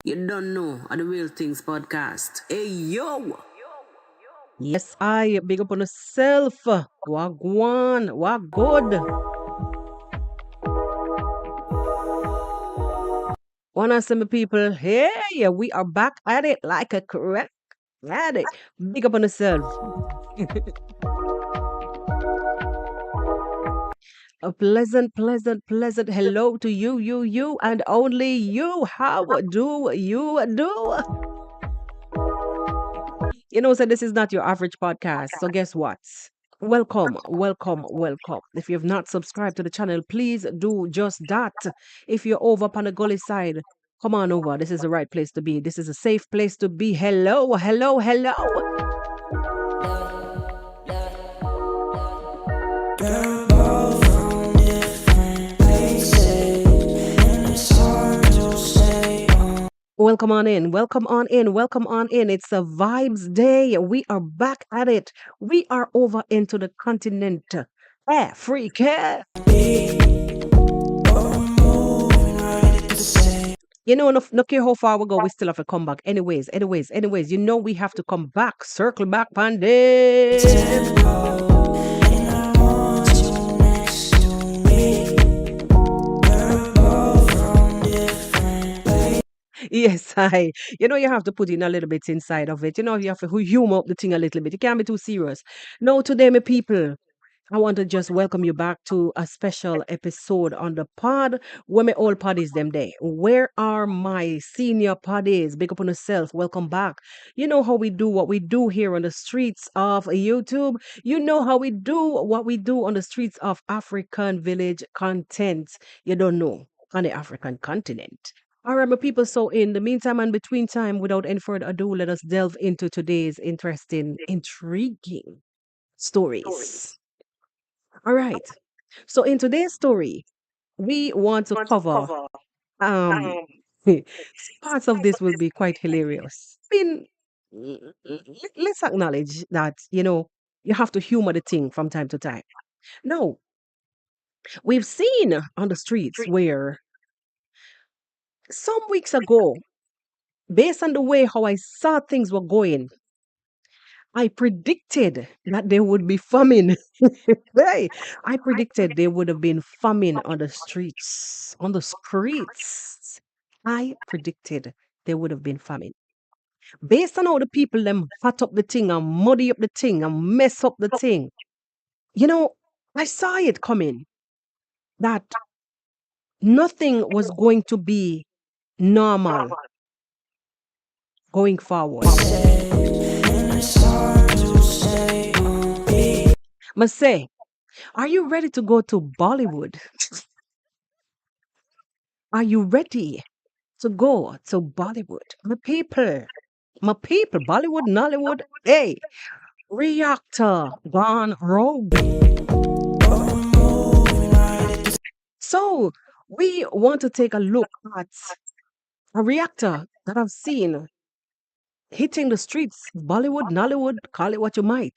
You don't know are the Real Things podcast. Hey yo! Yes, I big up on yourself. Wagwan, what good. Wanna see me people? Hey, we are back at it like a correct at it. Big up on yourself. A pleasant hello to you, and only you. How do you do? So this is not your average podcast. So guess what? Welcome. If you have not subscribed to the channel, please do just that. If you're over up on the gully side, come on over. This is the right place to be. This is a safe place to be. Hello. Welcome on in. It's a vibes day. We are back at it. We are over into the continent. Africa. No care how far we go, we still have to come back. Anyways, we have to come back. Circle back, pandit. Yes, you have to put in a little bit inside of it. You have to humor up the thing a little bit. You can't be too serious. No, today, my people, I want to just welcome you back to a special episode on the pod. Where my old poddies them day? Where are my senior poddies? Big up on yourself. Welcome back. You know how we do what we do here on the streets of YouTube. You know how we do what we do on the streets of African village content. You don't know on the African continent. All right, my people. So, in the meantime and between time, without any further ado, let us delve into today's interesting, intriguing stories. All right. So in today's story, we want to cover um parts of this will be quite hilarious. I mean, let's acknowledge that, you have to humor the thing from time to time. No, we've seen on the streets where some weeks ago, based on the way how I saw things were going, I predicted that there would be famine. Hey, I predicted there would have been famine on the streets. On the streets. I predicted there would have been famine. Based on how the people them hot up the thing and muddy up the thing and mess up the thing. You know, I saw it coming that nothing was going to be normal going forward. Must say, are you ready to go to Bollywood? Are you ready to go to Bollywood? My people, Bollywood, Nollywood, hey, Reactor gone rogue. So we want to take a look at a reactor that I've seen hitting the streets, Bollywood, Nollywood, call it what you might.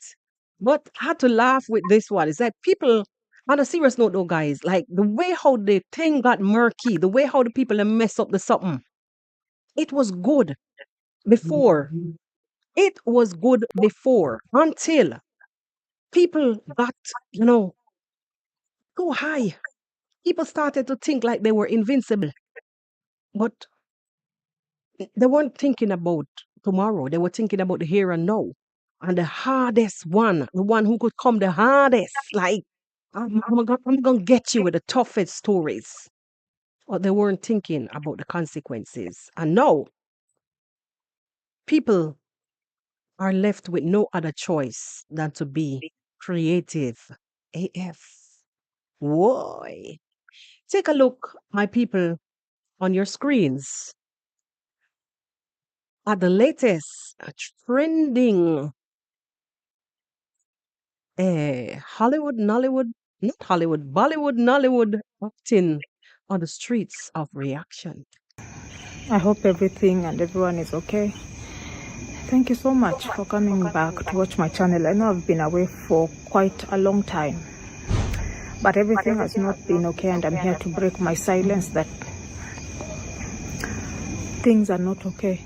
But I had to laugh with this one. Is that people, on a serious note though, guys, like the way how the thing got murky, the way how the people mess up the something, it was good before. It was good before until people got, too high. People started to think like they were invincible, but they weren't thinking about tomorrow. They were thinking about the here and now. And the hardest one, the one who could come the hardest, like, I'm gonna get you with the toughest stories. But they weren't thinking about the consequences. And now, people are left with no other choice than to be creative AF. Why? Take a look, my people, on your screens at the latest trending Hollywood, Nollywood, not Hollywood, Bollywood, Nollywood acting on the streets of reaction. I hope everything and everyone is okay. Thank you so much for coming back to watch my channel. I know I've been away for quite a long time, but everything has not been okay, and I'm here to break my silence that things are not okay.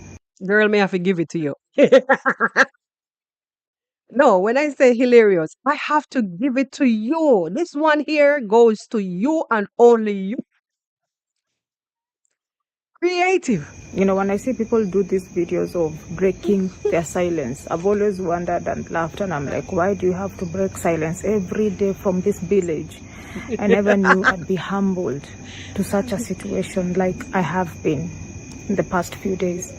Girl, may I have to give it to you. No, when I say hilarious, I have to give it to you. This one here goes to you and only you. Creative. You know, when I see people do these videos of breaking their silence, I've always wondered and laughed, and I'm like, why do you have to break silence every day from this village? I never knew I'd be humbled to such a situation like I have been in the past few days.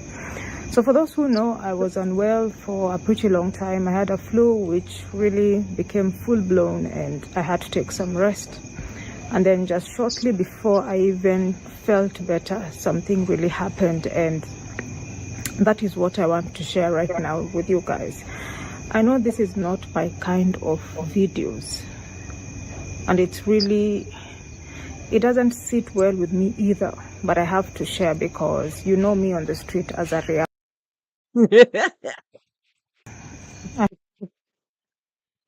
So for those who know, I was unwell for a pretty long time. I had a flu which really became full-blown, and I had to take some rest. And then just shortly before I even felt better, something really happened, and that is what I want to share right now with you guys. I know this is not my kind of videos, and it doesn't sit well with me either, but I have to share because you know me on the street as a reactor.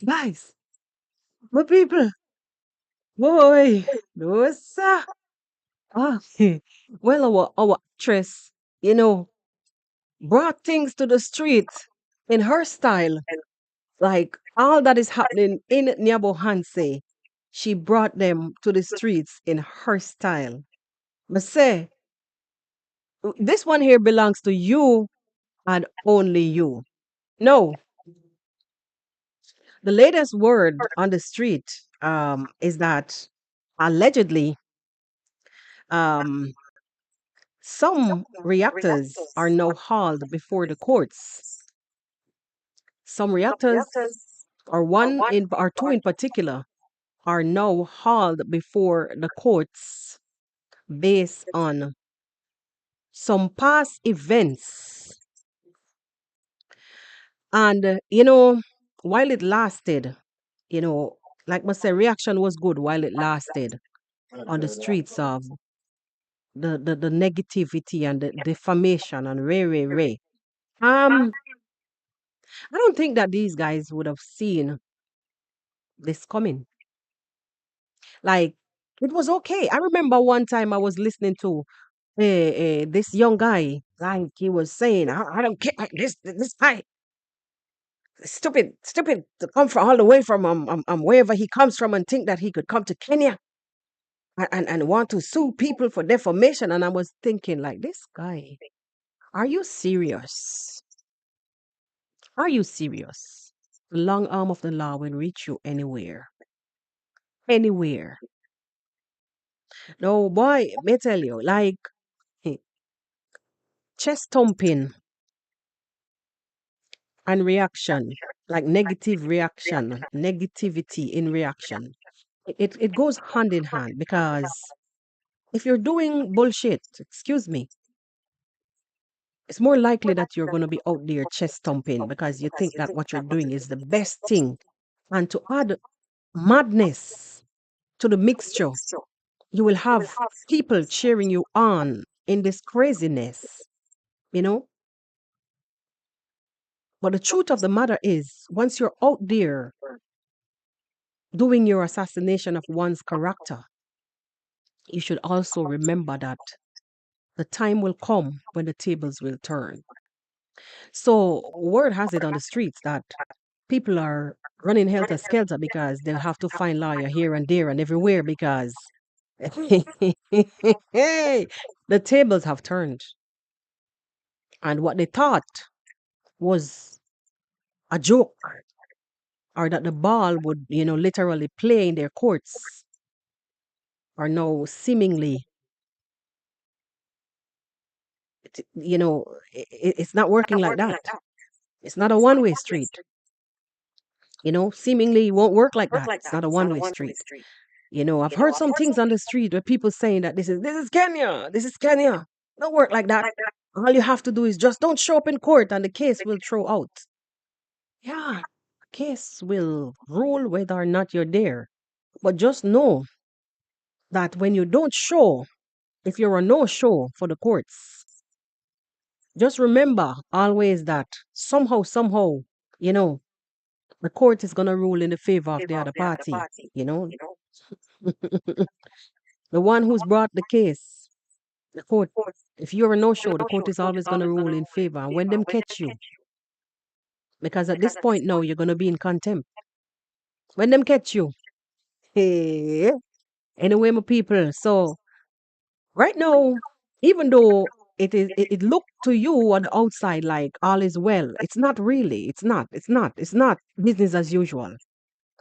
Guys, my people, boy, no, sir. Ah, well, our actress, you know, brought things to the street in her style. Like all that is happening in Nyabo Hanse, she brought them to the streets in her style. But say, this one here belongs to you and only you. No, the latest word on the street is that allegedly um, some reactors are now hauled before the courts. Some reactors, or one in or two in particular, are now hauled before the courts based on some past events. And, while it lasted, you know, like I say, reaction was good while it lasted on the streets of the negativity and the defamation and ray. Um, I don't think that these guys would have seen this coming. Like, it was okay. I remember one time I was listening to this young guy, like he was saying, I don't care, like, this guy, stupid to come from all the way from wherever he comes from and think that he could come to Kenya and want to sue people for defamation. And I was thinking, like, this guy, are you serious? Are you serious? The long arm of the law will reach you anywhere. Anywhere. No, boy, me tell you, like, chest thumping and reaction, like negative reaction, negativity in reaction. It goes hand in hand because if you're doing bullshit, excuse me, it's more likely that you're going to be out there chest thumping because you think that what you're doing is the best thing. And to add madness to the mixture, you will have people cheering you on in this craziness, you know? But the truth of the matter is, once you're out there doing your assassination of one's character, you should also remember that the time will come when the tables will turn. So, word has it on the streets that people are running helter skelter because they'll have to find lawyer here and there and everywhere because the tables have turned. And what they thought was a joke or that the ball would, literally play in their courts are now seemingly, it's not working like that. It's not a one-way street. Seemingly it won't work like that. It's not a one-way street. I've heard some things on the street where people saying that this is Kenya. This is Kenya. Don't work like that. All you have to do is just don't show up in court and the case will throw out. Yeah, the case will rule whether or not you're there. But just know that when you don't show, if you're a no-show for the courts, just remember always that somehow, you know, the court is going to rule in the favor of the other party, you know. The one who's brought the case The court, if you're a no-show, the court is always going to rule in favor. And when them catch you, because at this point now, you're going to be in contempt. When them catch you, hey, anyway, my people. So right now, even though it looked to you on the outside like all is well, it's not really. It's not business as usual.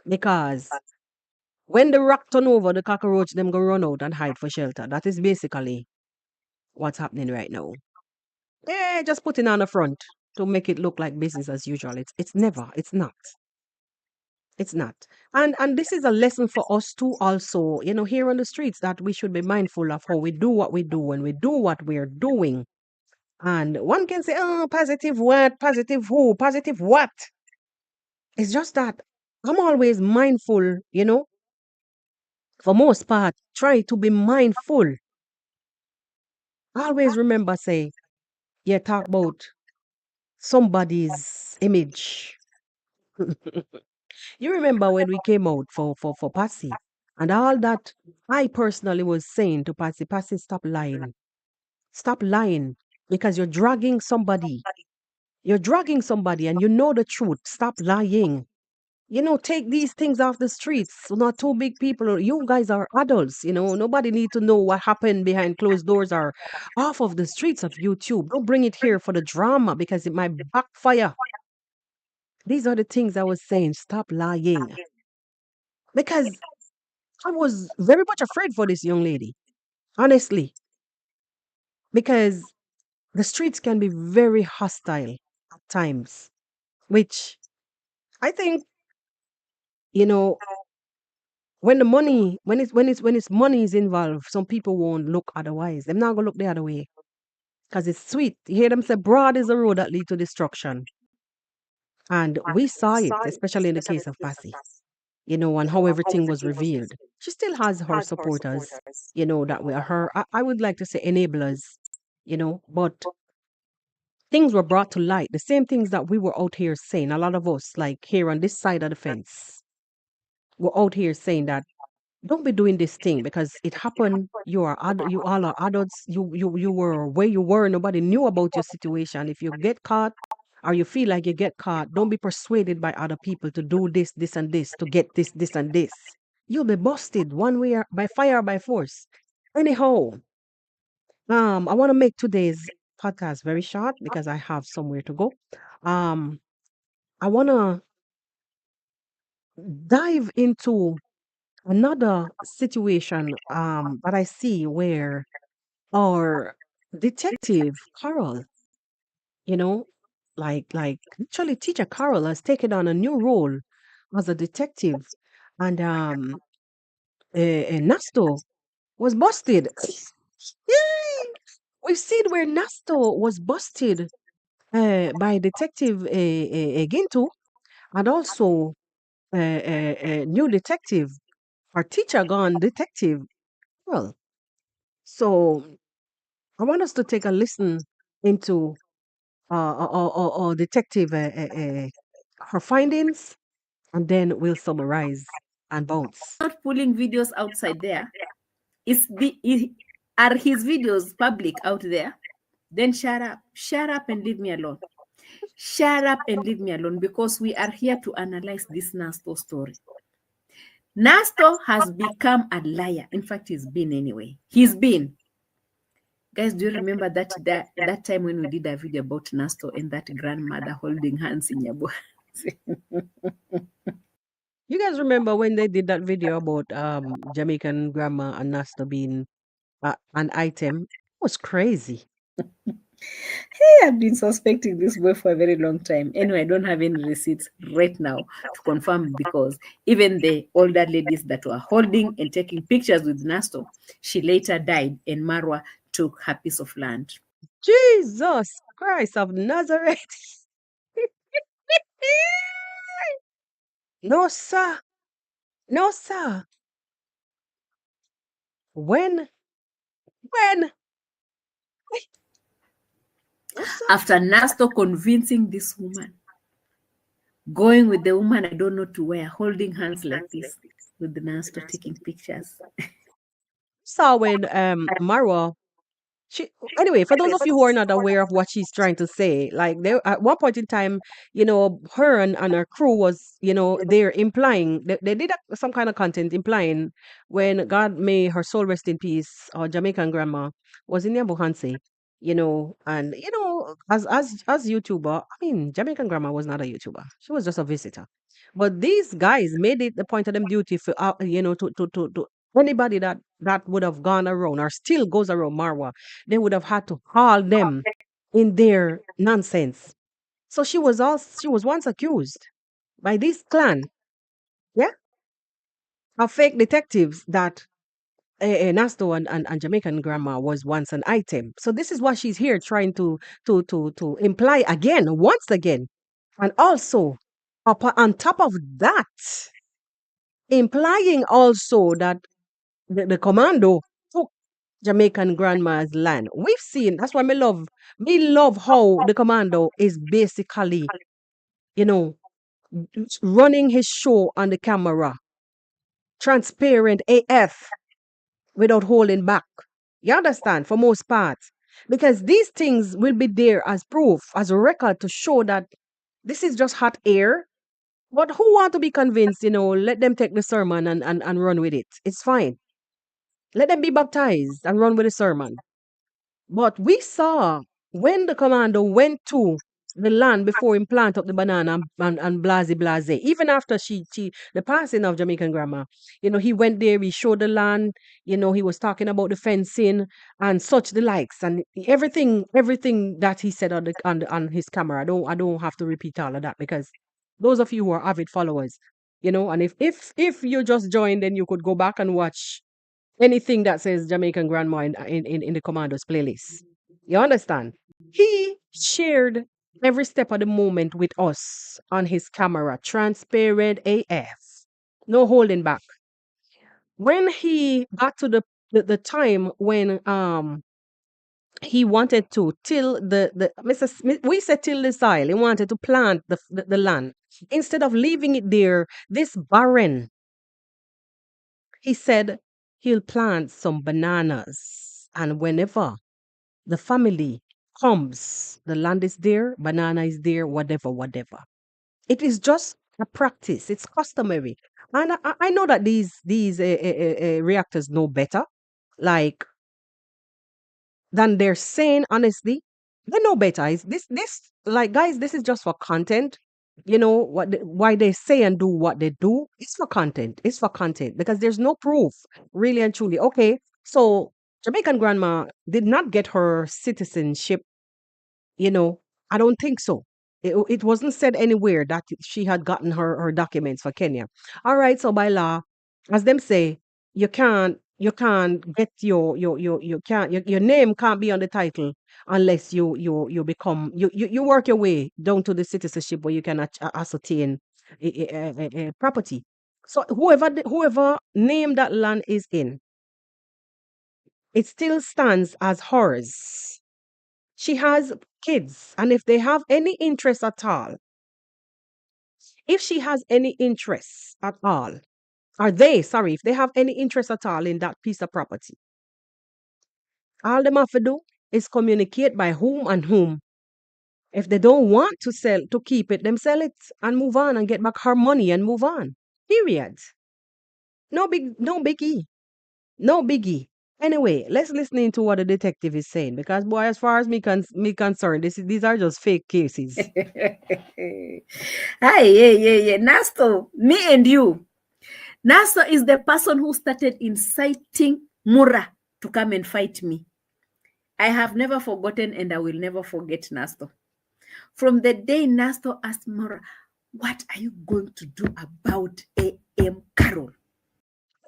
Because when the rock turn over, the cockroach them go run out and hide for shelter. That is basically what's happening right now. Yeah, just putting on the front to make it look like business as usual. It's never. It's not. It's not. And this is a lesson for us too also, here on the streets, that we should be mindful of how we do what we do when we do what we're doing. And one can say, oh, positive what? Positive who? Positive what? It's just that I'm always mindful, for most part, try to be mindful. Always remember, say, yeah, talk about somebody's image. You remember when we came out for Passy and all that I personally was saying to Passy, Passy, stop lying. Stop lying because you're dragging somebody. You're dragging somebody and you know the truth. Stop lying. Take these things off the streets. Not two big people. You guys are adults. Nobody need to know what happened behind closed doors or off of the streets of YouTube. Don't bring it here for the drama because it might backfire. These are the things I was saying. Stop lying. Because I was very much afraid for this young lady, honestly, because the streets can be very hostile at times, which I think, you know, when it's money is involved, some people won't look otherwise. They're not gonna look the other way because it's sweet. You hear them say, "Broad is the road that lead to destruction," and we saw it, especially in the case of Passy. And how everything was revealed. She still has her supporters, that were her, I would like to say enablers, but things were brought to light. The same things that we were out here saying, a lot of us, like here on this side of the fence, were out here saying that don't be doing this thing because it happened. You all are adults. You were where you were. Nobody knew about your situation. If you get caught or you feel like you get caught, don't be persuaded by other people to do this, this, and this to get this, this, and this. You'll be busted one way or by fire or by force. Anyhow, I want to make today's podcast very short because I have somewhere to go. Um, I want to dive into another situation that I see where our detective Qarol, you know, like actually teacher Qarol has taken on a new role as a detective, and Nasto was busted. Yay! We've seen where Nasto was busted by Detective Gintu and also a new detective, our teacher gone detective. Well, so I want us to take a listen into Detective her findings, and then we'll summarize and bounce. Not pulling videos outside there. Are his videos public out there? Then shut up and leave me alone. Shut up and leave me alone, because we are here to analyze this Nasto story. Nasto has become a liar. In fact, he's been anyway. He's been. Guys, do you remember that time when we did a video about Nasto and that grandmother holding hands in Yabo? You guys remember when they did that video about Jamaican grandma and Nasto being an item? It was crazy. Hey, I've been suspecting this boy for a very long time. Anyway, I don't have any receipts right now to confirm, because even the older ladies that were holding and taking pictures with Nasto, she later died and Marwa took her piece of land. Jesus Christ of Nazareth. No, sir. No, sir. When? No, sir. After Nasto convincing this woman, going with the woman I don't know to where, holding hands like this with the Nasto taking pictures. Saw when Marwa She anyway, for those of you who are not aware of what she's trying to say, like there at one point in time, her and her crew was, they're implying they did some kind of content implying when God may her soul rest in peace, our Jamaican grandma was in Yabuhansi, and as YouTuber, I mean Jamaican grandma was not a YouTuber. She was just a visitor. But these guys made it the point of them duty for to anybody that would have gone around or still goes around Marwa, they would have had to haul them in their nonsense. So she was once accused by this clan, yeah, of fake detectives that Nasto and Jamaican grandma was once an item. So this is what she's here trying to imply again, once again, and also on top of that, implying also that the commando took Jamaican grandma's land. We've seen that's why me love how the commando is basically, you know, running his show on the camera, transparent AF without holding back. You understand? For most parts. Because these things will be there as proof, as a record to show that this is just hot air. But who want to be convinced, let them take the sermon and run with it. It's fine. Let them be baptized and run with the sermon. But we saw when the commander went to the land before him plant up the banana and blase. Even after the passing of Jamaican grandma, he went there, he showed the land, he was talking about the fencing and such the likes and everything that he said on his camera. I don't have to repeat all of that because those of you who are avid followers, and if you just joined, then you could go back and watch anything that says Jamaican grandma in the commandos playlist. You understand? He shared every step of the moment with us on his camera, transparent AF, no holding back. When he got to the time when he wanted to till the Mr. Smith, we said till the soil. He wanted to plant the land instead of leaving it there, this barren. He said he'll plant some bananas, and whenever the family comes, the land is there, banana is there, whatever, whatever. It is just a practice. It's customary, and I know that these reactors know better, like than they're saying. Honestly, they know better. Is this like guys? This is just for content. Why they say and do what they do? It's for content. It's for content because there's no proof, really and truly. Okay, so Jamaican grandma did not get her citizenship. you know, I don't think so. It wasn't said anywhere that she had gotten her documents for Kenya. All right, so by law, as them say, you can't get you can't your name can't be on the title unless you become you work your way down to the citizenship where you can ascertain a property. So whoever name that land is in, it still stands as hers. She has kids, and if they have any interest at all, if she has any interest at all, if they have any interest at all in that piece of property, all them have to do is communicate by whom and whom. If they don't want to sell, to keep it, them sell it and move on and get back her money and move on. Period. No biggie. No biggie. Anyway, let's listen into what the detective is saying because, boy, as far as me concerned, these are just fake cases. Hi, yeah. Nasto, me and you. Nasto is the person who started inciting Mura to come and fight me. I have never forgotten and I will never forget Nasto. From the day Nasto asked Mura, what are you going to do about AM Qarol?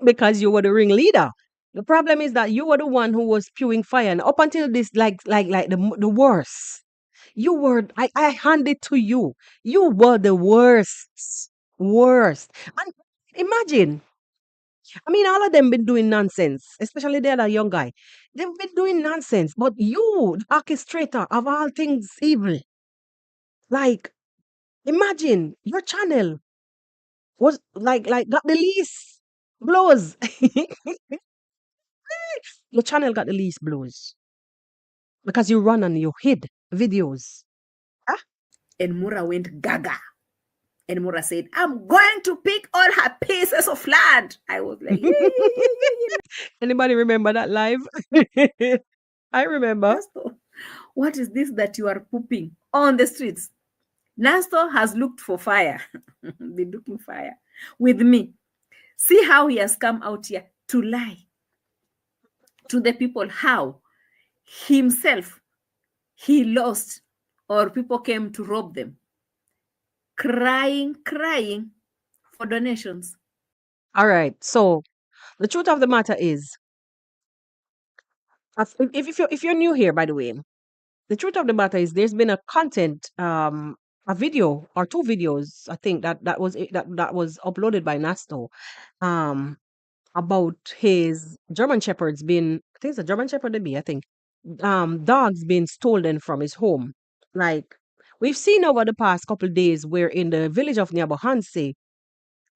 Because you were the ringleader. The problem is that you were the one who was spewing fire, and up until this, like the worst. You were. I hand it to you. You were the worst. And imagine. I mean, all of them been doing nonsense, especially the other young guy. They've been doing nonsense, but you, the orchestrator of all things evil, like imagine your channel was like got the least blows. Your channel got the least blows. because you run and you hid videos. And Mura went gaga. And Mura said, I'm going to pick all her pieces of land. I was like, yeah. Anybody remember that live? I remember. Nasto, what is this that you are pooping on the streets? Nasto has looked for fire, been looking fire with me. See how he has come out here to lie to the people how himself he lost or people came to rob them. Crying for donations. All right. So the truth of the matter is, if you're new here, by the way, the truth of the matter is there's been a content, a video or two videos, I think that was uploaded by Nasto, um, about his German shepherds being, I think it's a German shepherd, maybe, I think, dogs being stolen from his home. Like we've seen over the past couple of days, where in the village of Nyabohanse,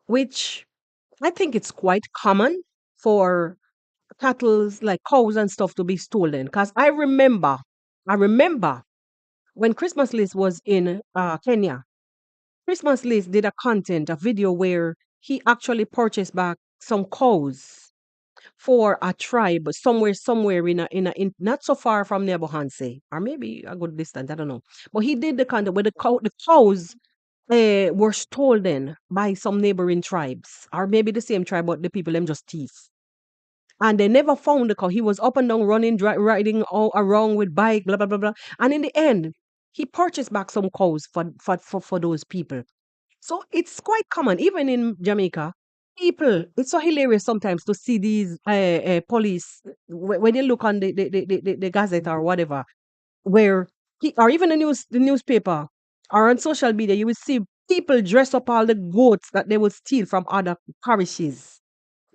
which I think it's quite common for cattle like cows and stuff to be stolen. Because I remember when Christmas List was in Kenya. Christmas List did a video where he actually purchased back some cows for a tribe somewhere in not so far from Nebohanse, or maybe a good distance, I don't know. But he did the kind of where the cows were stolen by some neighboring tribes, or maybe the same tribe, but the people them just thief. And they never found the cow. He was up and down running, riding all around with bike, blah blah blah blah. And in the end, he purchased back some cows for those people. So it's quite common, even in Jamaica. People, it's so hilarious sometimes to see these police when you look on the gazette or whatever, where or even the newspaper or on social media, you will see people dress up all the goats that they would steal from other parishes.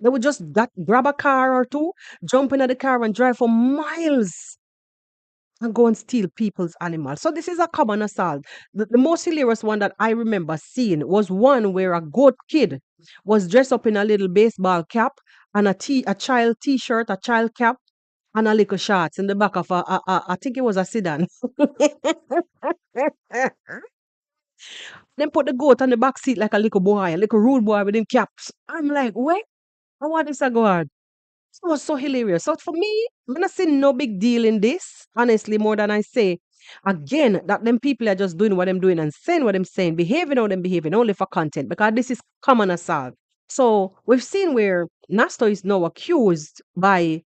They would just grab a car or two, jump into the car and drive for miles and go and steal people's animals. So this is a common assault. The most hilarious one that I remember seeing was one where a goat kid was dressed up in a little baseball cap and a child t-shirt, a child cap, and a little shorts in the back of I think it was a sedan. Then put the goat on the back seat like a little boy, a little rude boy with him caps. I'm like, wait, I want this to go on. It was so hilarious. So for me, I'm not seeing no big deal in this, honestly, more than I say. Again, that them people are just doing what I'm doing and saying what I'm saying, behaving how them behaving, only for content, because this is common assault. So we've seen where Nasto is now accused by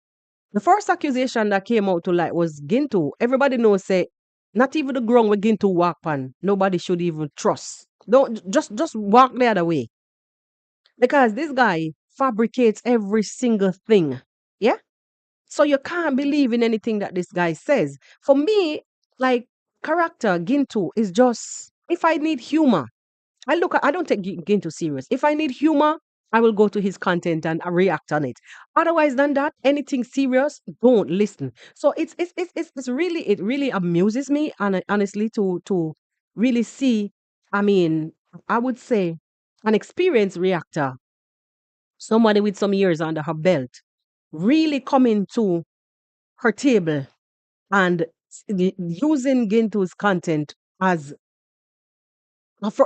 the first accusation that came out to light was Gintu. Everybody knows, say, not even the ground where Gintu walk on, nobody should even trust. Don't just walk the other way. Because this guy fabricates every single thing. Yeah? So you can't believe in anything that this guy says. For me, like character, Gintu is just, if I need humor, I don't take Gintu serious. If I need humor, I will go to his content and react on it. Otherwise than that, anything serious, don't listen. So it's really, it really amuses me, and honestly, to really see, I mean, I would say an experienced reactor, somebody with some years under her belt, really coming to her table and using Gintu's content as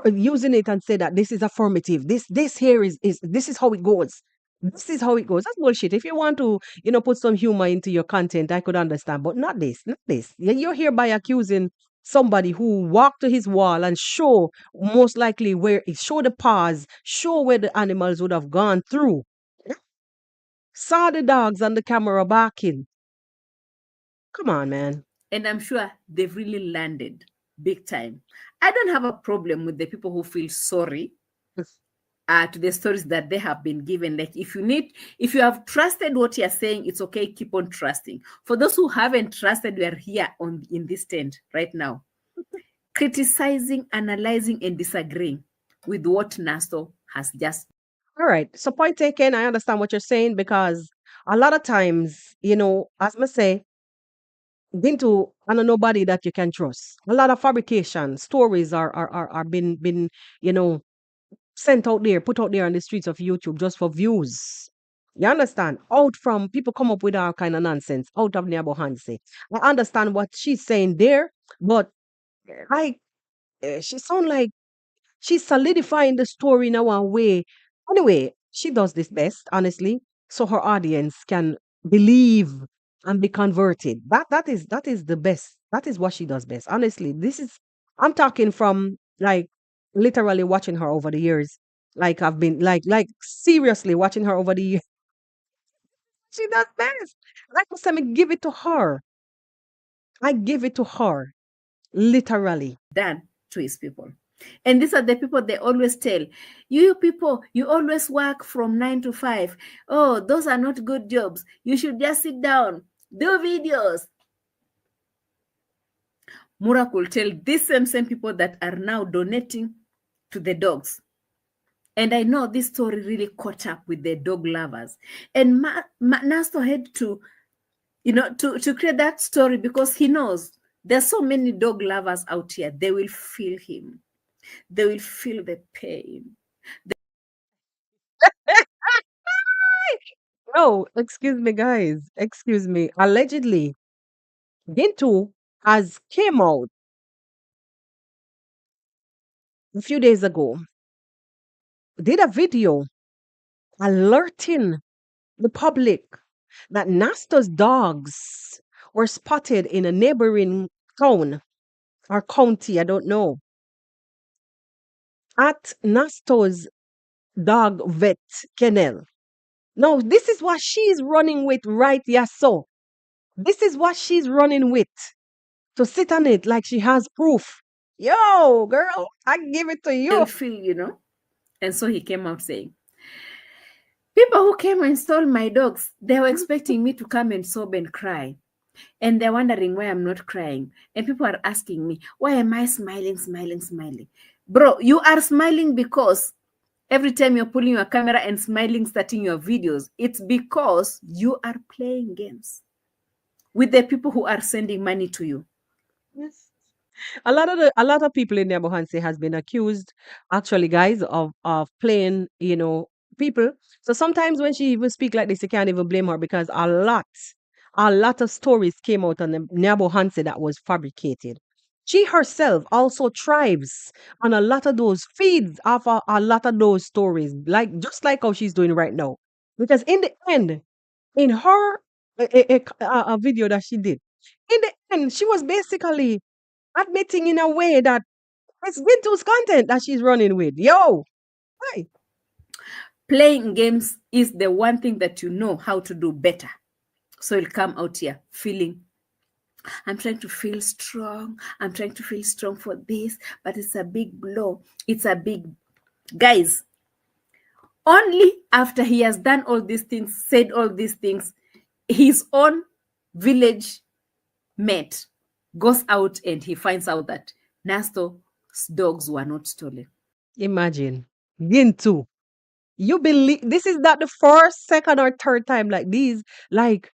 using it and say that this is affirmative. This here is this is how it goes. This is how it goes. That's bullshit. If you want to, put some humor into your content, I could understand, but not this, not this. You're hereby accusing somebody who walked to his wall and show most likely where it show the paws, show where the animals would have gone through. Saw the dogs on the camera barking. Come on, man. And I'm sure they've really landed big time. I don't have a problem with the people who feel sorry to the stories that they have been given. Like if you have trusted what you're saying, it's okay, keep on trusting. For those who haven't trusted, we are here in this tent right now, criticizing, analyzing, and disagreeing with what Nasto has just. All right. So point taken. I understand what you're saying, because a lot of times, as I say, into and nobody that you can trust. A lot of fabrication stories are been sent out there, put out there on the streets of YouTube just for views. You understand? Out from people come up with all kind of nonsense out of Nyabohanse. I understand what she's saying there, but like she sound like she's solidifying the story in a way. Anyway, she does this best, honestly, so her audience can believe and be converted. That is the best. That is what she does best. Honestly, this is I'm talking from like literally watching her over the years. Like I've been like seriously watching her over the years. She does best. Like I said, I give it to her. I give it to her. Literally. done to his people. And these are the people they always tell, you people, you always work from 9 to 5. Oh, those are not good jobs. You should just sit down, do videos. Murak will tell these same people that are now donating to the dogs. And I know this story really caught up with the dog lovers. And Nasto had to, to create that story because he knows there's so many dog lovers out here. They will feel him. They will feel the pain. No, excuse me, guys. Excuse me. Allegedly, Gintu has came out a few days ago, did a video alerting the public that Nasto's dogs were spotted in a neighboring town or county, I don't know, at Nasto's dog vet kennel. Now, this is what she's running with, right? Yes, so this is what she's running with to sit on it like she has proof. Yo, girl, I give it to They you. will feel. And so he came out saying, people who came and stole my dogs, they were expecting me to come and sob and cry. And they're wondering why I'm not crying. And people are asking me, why am I smiling? Bro, you are smiling because every time you're pulling your camera and smiling, starting your videos, it's because you are playing games with the people who are sending money to you. Yes. A lot of people in Nyabohanse has been accused, actually, guys, of playing, people. So sometimes when she even speak like this, you can't even blame her because a lot of stories came out on the Nyabohanse that was fabricated. She herself also thrives on a lot of those feeds of a lot of those stories, like just like how she's doing right now. Because in the end, in her a video that she did, in the end, she was basically admitting in a way that it's Gintu's content that she's running with. Yo, hi. Playing games is the one thing that you know how to do better. So you'll come out here feeling, I'm trying to feel strong. I'm trying to feel strong for this, but it's a big blow. It's a big, guys, only after he has done all these things, said all these things, his own village mate goes out and he finds out that Nasto's dogs were not stolen. Imagine Gintu. You believe this is not the first, second, or third time like these? Like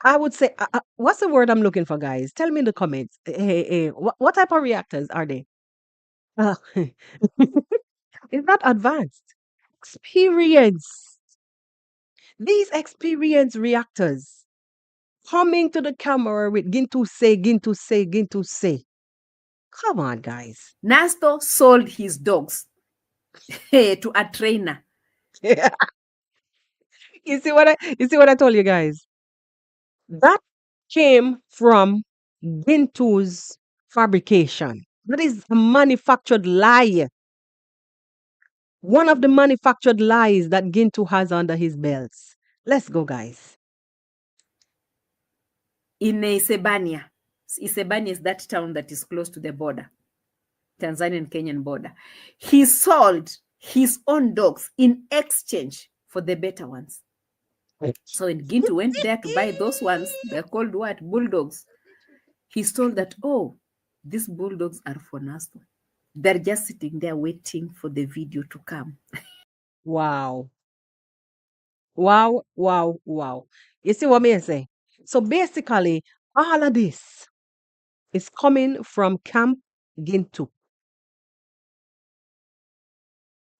I would say, what's the word I'm looking for, guys? Tell me in the comments. Hey, what type of reactors are they? Uh, it's not advanced. Experience. These experienced reactors coming to the camera with Gintu say, Gintu say, Gintu say. Come on, guys. Nasto sold his dogs to a trainer. You see what I told you guys? That came from Gintu's fabrication. That is a manufactured lie. One of the manufactured lies that Gintu has under his belts. Let's go, guys. In Isebania. Isebania is that town that is close to the border, Tanzanian Kenyan border. He sold his own dogs in exchange for the better ones. So when Gintu went there to buy those ones, they're called what? Bulldogs. He's told that, oh, these bulldogs are for Nasto. They're just sitting there waiting for the video to come. Wow. Wow, wow, wow. You see what me say? So basically, all of this is coming from Camp Gintu.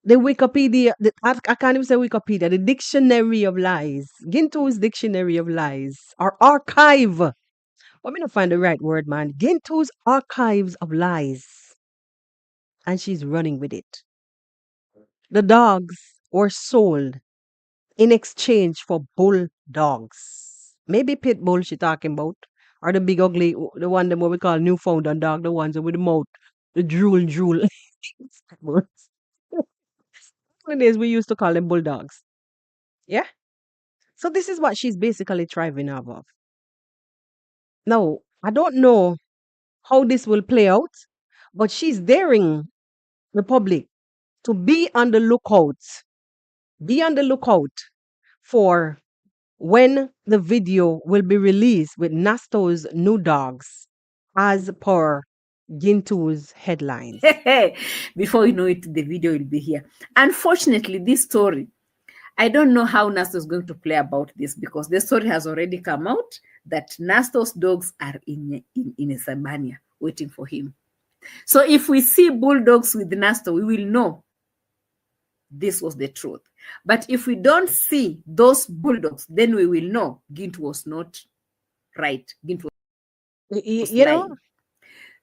the Wikipedia, I can't even say Wikipedia, the Dictionary of Lies, Gintu's Dictionary of Lies, or archive. Let me not find the right word, man. Gintu's Archives of Lies. And she's running with it. The dogs were sold in exchange for bulldogs. Maybe pit bull she talking about. Or the big ugly, the one that what we call Newfoundland dog, the ones with the mouth, the drool. Nowadays we used to call them bulldogs. Yeah. So this is what she's basically thriving off of. Now, I don't know how this will play out, but she's daring the public to be on the lookout. Be on the lookout for when the video will be released with Nasto's new dogs, as per Gintu's headlines. Before you know it, the video will be here. Unfortunately, this story, I don't know how Nasto is going to play about this, because the story has already come out that Nasto's dogs are in Isabania waiting for him. So if we see bulldogs with Nasto, we will know this was the truth. But if we don't see those bulldogs, then we will know Gint was not right. Gint was You lying. know,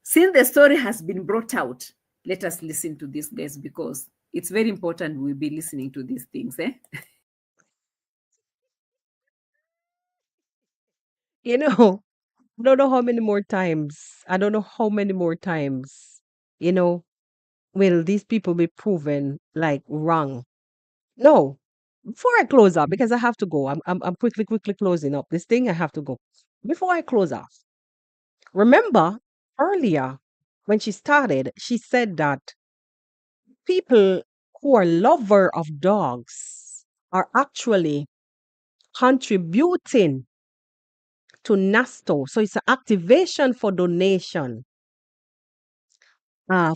Since the story has been brought out, let us listen to this, guys, because it's very important we be listening to these things. you know, I don't know how many more times. I don't know how many more times, you know, will these people be proven like wrong. No. Before I close up, because I have to go. I'm quickly closing up this thing. I have to go. Before I close off, remember earlier when she started, she said that people who are lover of dogs are actually contributing to Nasto. So it's an activation for donation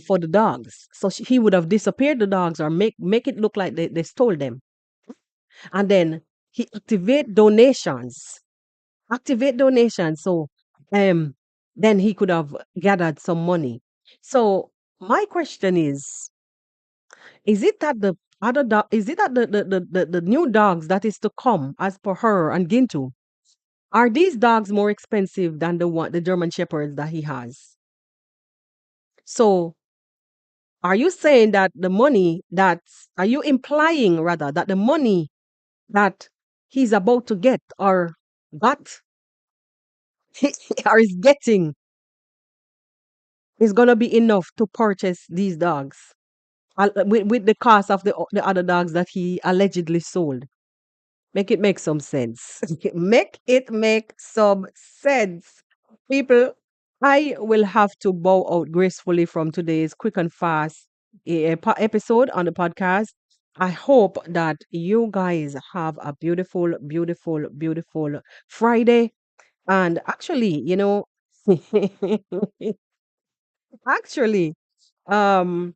for the dogs. So he would have disappeared the dogs or make it look like they stole them. And then he activate donations. Activate donations. So then he could have gathered some money. So my question is it that the other dog is it that the new dogs that is to come as per her and Gintu, are these dogs more expensive than the German shepherds that he has? So are you saying that the money that are you implying rather that the money that he's about to get or got or is getting is gonna be enough to purchase these dogs with the cost of the other dogs that he allegedly sold? Make it make some sense. Make it make some sense. People, I will have to bow out gracefully from today's quick and fast episode on the podcast. I hope that you guys have a beautiful, beautiful, beautiful Friday. And actually, actually, um,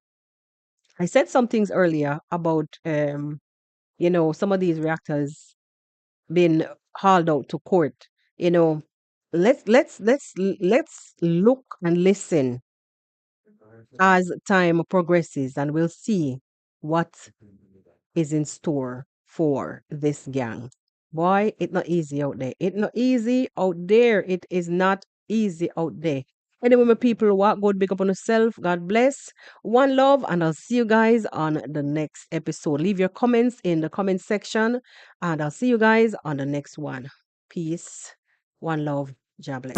I said some things earlier about some of these reactors been hauled out to court. You know, let's look and listen as time progresses, and we'll see what is in store for this gang. Boy, it not easy out there. It not easy out there. It is not easy out there. Anyway, my people, walk good, big up on yourself. God bless. One love, and I'll see you guys on the next episode. Leave your comments in the comment section, and I'll see you guys on the next one. Peace. One love. God bless.